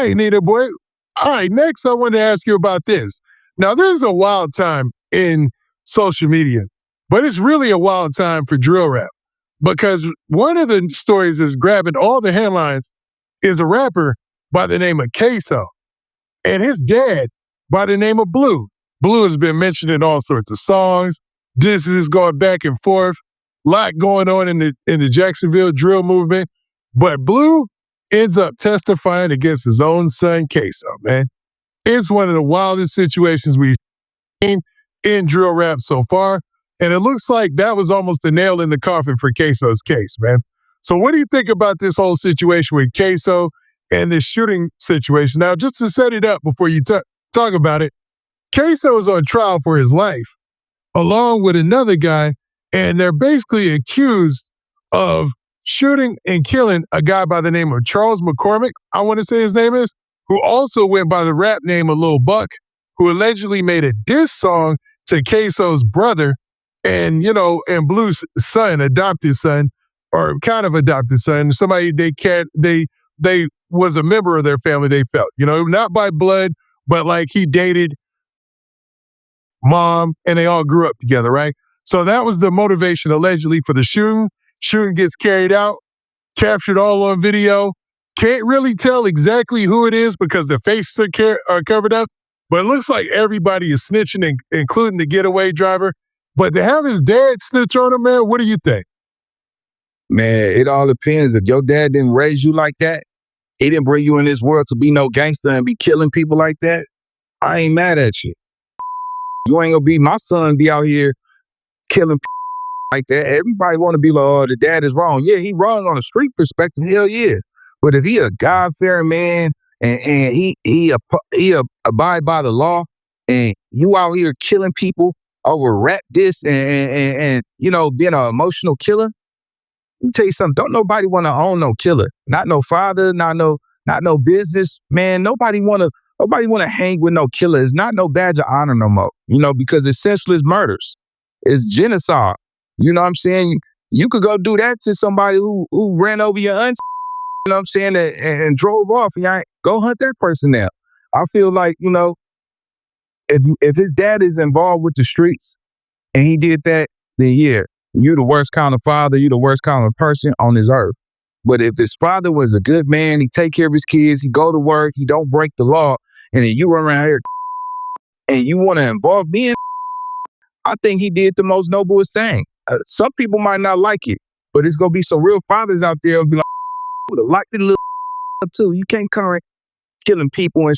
right, Nita boy. All right, next I want to ask you about this. Now, this is a wild time in social media, but it's really a wild time for drill rap because one of the stories that's grabbing all the headlines is a rapper by the name of KSOO and his dad by the name of Blue. Blue has been mentioned in all sorts of songs. This is going back and forth. A lot going on in the Jacksonville drill movement. But Blue ends up testifying against his own son, KSOO, man. It's one of the wildest situations we've seen in drill rap so far. And it looks like that was almost a nail in the coffin for KSOO's case, man. So what do you think about this whole situation with KSOO and this shooting situation? Now, just to set it up before you talk about it, KSOO is on trial for his life, along with another guy, and they're basically accused of shooting and killing a guy by the name of Charles McCormick, I want to say his name is, who also went by the rap name of Lil Buck, who allegedly made a diss song to KSOO's brother and Blue's son, adopted son, or kind of adopted son, somebody they was a member of their family, they felt, not by blood, but like he dated mom and they all grew up together, right? So that was the motivation allegedly for the shooting. Shooting gets carried out, captured all on video. Can't really tell exactly who it is because the faces are covered up, but it looks like everybody is snitching, including the getaway driver. But to have his dad snitch on him, man, what do you think? Man, it all depends. If your dad didn't raise you like that, he didn't bring you in this world to be no gangster and be killing people like that, I ain't mad at you. You ain't gonna be my son be out here killing like that. Everybody want to be like, oh, the dad is wrong. Yeah, he wrong on a street perspective. Hell yeah. But if he a God-fearing man and he abide by the law and you out here killing people over rap diss and being an emotional killer, let me tell you something. Don't nobody want to own no killer. Not no father, not no business. Man, nobody want to hang with no killer. It's not no badge of honor no more. Because it's senseless murders. It's genocide. You know what I'm saying? You could go do that to somebody who ran over your aunt, you know what I'm saying, and drove off. Go hunt that person now. I feel like, if his dad is involved with the streets and he did that, then yeah, you the worst kind of father, you the worst kind of person on this earth. But if his father was a good man, he take care of his kids, he go to work, he don't break the law, and then you run around here and you want to involve me in, I think he did the most noblest thing. Some people might not like it, but it's going to be some real fathers out there who'll be like, would have liked the little too. You can't come killing people and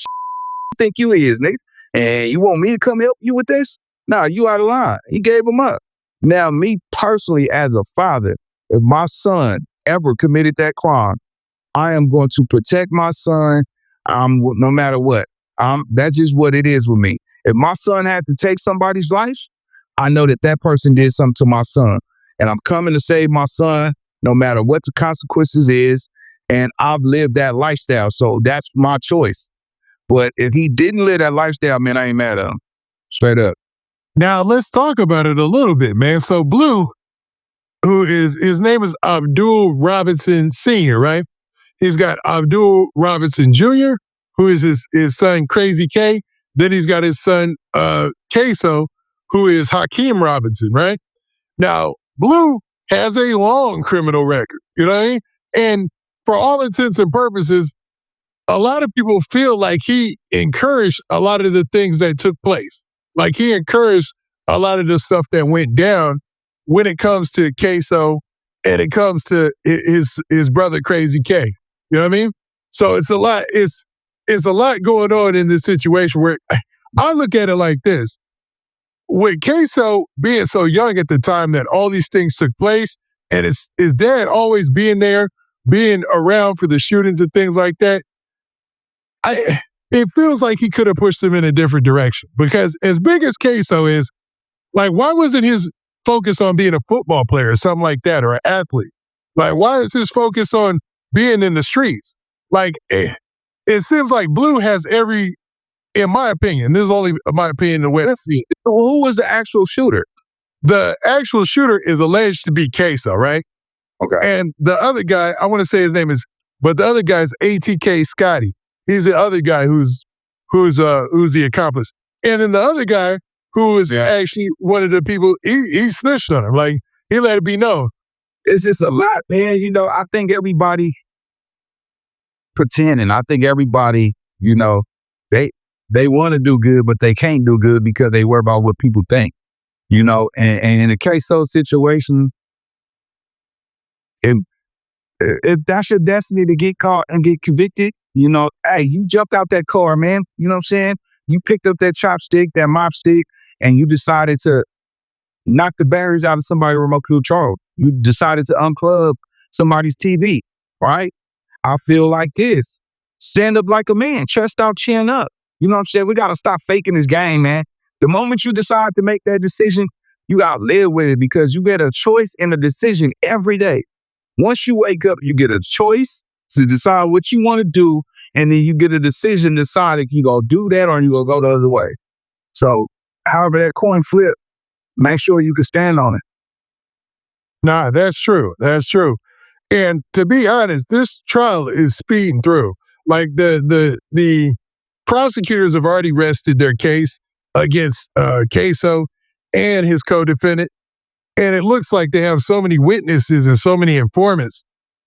think you is, nigga. And you want me to come help you with this? Nah, you out of line. He gave him up. Now, me personally as a father, if my son ever committed that crime, I am going to protect my son no matter what. That's just what it is with me. If my son had to take somebody's life, I know that person did something to my son. And I'm coming to save my son no matter what the consequences is. And I've lived that lifestyle. So that's my choice. But if he didn't live that lifestyle, man, I ain't mad at him. Straight up. Now, let's talk about it a little bit, man. So Blue, his name is Abdul Robinson Sr., right? He's got Abdul Robinson Jr., who is his son, Crazy K. Then he's got his son, KSOO, who is Hakeem Robinson, right? Now, Blue has a long criminal record, you know what I mean? And for all intents and purposes, a lot of people feel like he encouraged a lot of the things that took place. Like he encouraged a lot of the stuff that went down when it comes to KSOO and it comes to his brother Crazy K. You know what I mean? So it's a lot. It's a lot going on in this situation where I look at it like this. With KSOO being so young at the time that all these things took place, and his dad always being there, being around for the shootings and things like that, it feels like he could have pushed him in a different direction. Because as big as KSOO is, like, why wasn't his focus on being a football player or something like that, or an athlete? Like, why is his focus on being in the streets? Like, it seems like Blue has every, in my opinion, this is only my opinion the way I see it. Who was the actual shooter? The actual shooter is alleged to be KSOO, right? Okay. And the other guy, I want to say his name is, but the other guy is ATK Scotty. He's the other guy who's the accomplice. And then the other guy who is actually one of the people, he snitched on him. Like, he let it be known. It's just a lot, man. You know, I think everybody pretending. I think everybody, you know, they want to do good, but they can't do good because they worry about what people think. You know, and in the KSOO situation, if that's your destiny to get caught and get convicted, you know, hey, you jumped out that car, man. You know what I'm saying? You picked up that chopstick, that mop stick, and you decided to knock the batteries out of somebody's remote control. You decided to unplug somebody's TV, right? I feel like this. Stand up like a man, chest out, chin up. You know what I'm saying? We got to stop faking this game, man. The moment you decide to make that decision, you got to live with it because you get a choice and a decision every day. Once you wake up, you get a choice to decide what you want to do, and then you get a decision to decide if you going to do that or you going to go the other way. So, however that coin flip, make sure you can stand on it. Nah, that's true. That's true. And to be honest, this trial is speeding through. Like the prosecutors have already rested their case against KSOO and his co-defendant. And it looks like they have so many witnesses and so many informants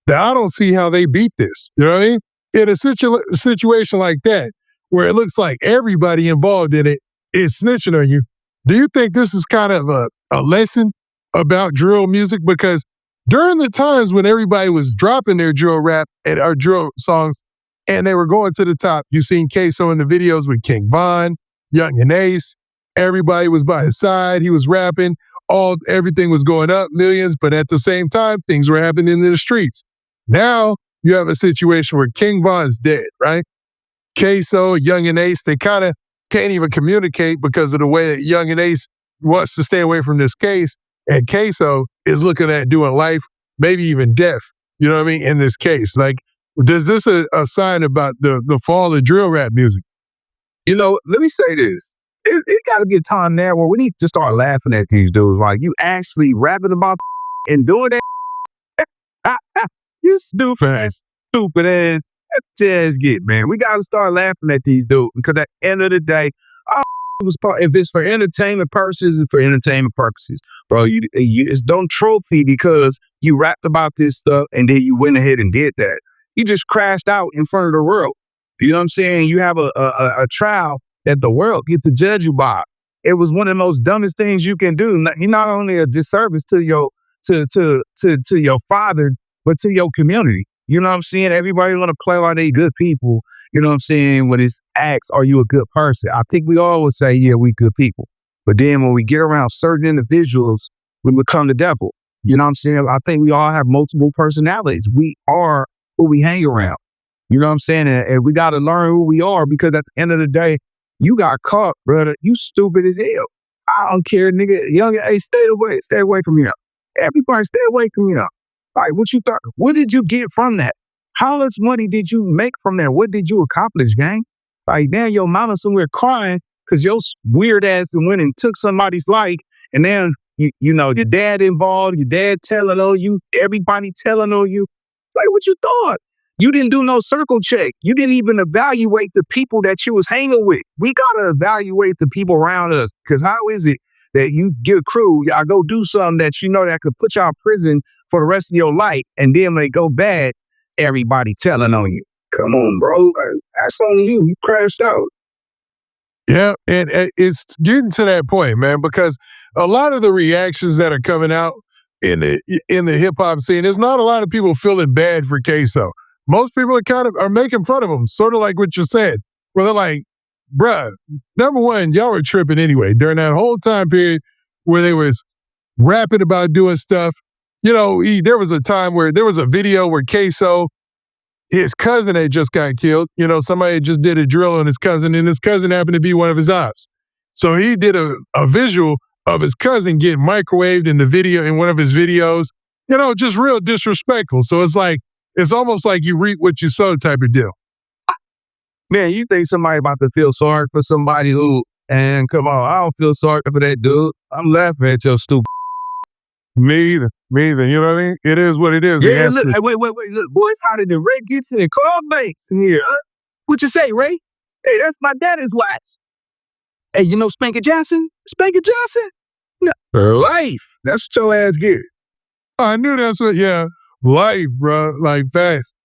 that I don't see how they beat this. You know what I mean? In a situation like that, where it looks like everybody involved in it is snitching on you, do you think this is kind of a lesson about drill music? Because during the times when everybody was dropping their drill rap and our drill songs and they were going to the top, you seen KSOO in the videos with King Von, Young and Ace. Everybody was by his side. He was rapping. Everything was going up, millions, but at the same time, things were happening in the streets. Now you have a situation where King Von's dead, right? KSOO, Young and Ace, they kind of can't even communicate because of the way that Young and Ace wants to stay away from this case, and KSOO is looking at doing life, maybe even death, you know what I mean, in this case. Like, is this a sign about the fall of drill rap music? You know, let me say this. It got to be a time now where we need to start laughing at these dudes. Like, you actually rapping about and doing that? You stupid ass. That's get, man. We got to start laughing at these dudes because at the end of the day, if it's for entertainment purposes, it's for entertainment purposes. Bro, it's don't trophy because you rapped about this stuff and then you went ahead and did that. You just crashed out in front of the world. You know what I'm saying? You have a trial that the world gets to judge you by. It was one of the most dumbest things you can do. You're not only a disservice to your father, but to your community. You know what I'm saying? Everybody want to play like they good people. You know what I'm saying? When it's asked, are you a good person? I think we all would say, yeah, we good people. But then when we get around certain individuals, we become the devil. You know what I'm saying? I think we all have multiple personalities. We are who we hang around. You know what I'm saying? And we got to learn who we are because at the end of the day, you got caught, brother. You stupid as hell. I don't care, nigga. Young, hey, stay away from me now. Everybody stay away from me now. Like, what you thought? What did you get from that? How much money did you make from that? What did you accomplish, gang? Like, now your mama somewhere crying because your weird ass went and took somebody's life, and then, you know, your dad involved, your dad telling on you, everybody telling on you. Like, what you thought? You didn't do no circle check. You didn't even evaluate the people that you was hanging with. We got to evaluate the people around us because how is it that you get a crew, y'all go do something that you know that could put y'all in prison for the rest of your life, and then when they go bad, everybody telling on you. Come on, bro. That's on you. You crashed out. Yeah, and it's getting to that point, man, because a lot of the reactions that are coming out in the hip-hop scene, there's not a lot of people feeling bad for KSOO. Most people are making fun of him, sort of like what you said, where they're like, bruh, number one, y'all were tripping anyway. During that whole time period where they was rapping about doing stuff, you know, there was a time where there was a video where KSOO, his cousin had just got killed. You know, somebody just did a drill on his cousin, and his cousin happened to be one of his ops. So he did a visual of his cousin getting microwaved in one of his videos, you know, just real disrespectful. So it's almost like you reap what you sow type of deal. Man, you think somebody about to feel sorry for somebody who, and come on, I don't feel sorry for that dude. I'm laughing at your stupid. Me either. You know what I mean? It is what it is. Yeah, look, wait, look, boys, how did the red get to the club mates in here? What you say, Ray? Hey, that's my daddy's watch. Hey, you know Spanker Johnson? Spanker Johnson? No. Life. That's what your ass get. I knew that's what, yeah. Life, bro. Like, fast.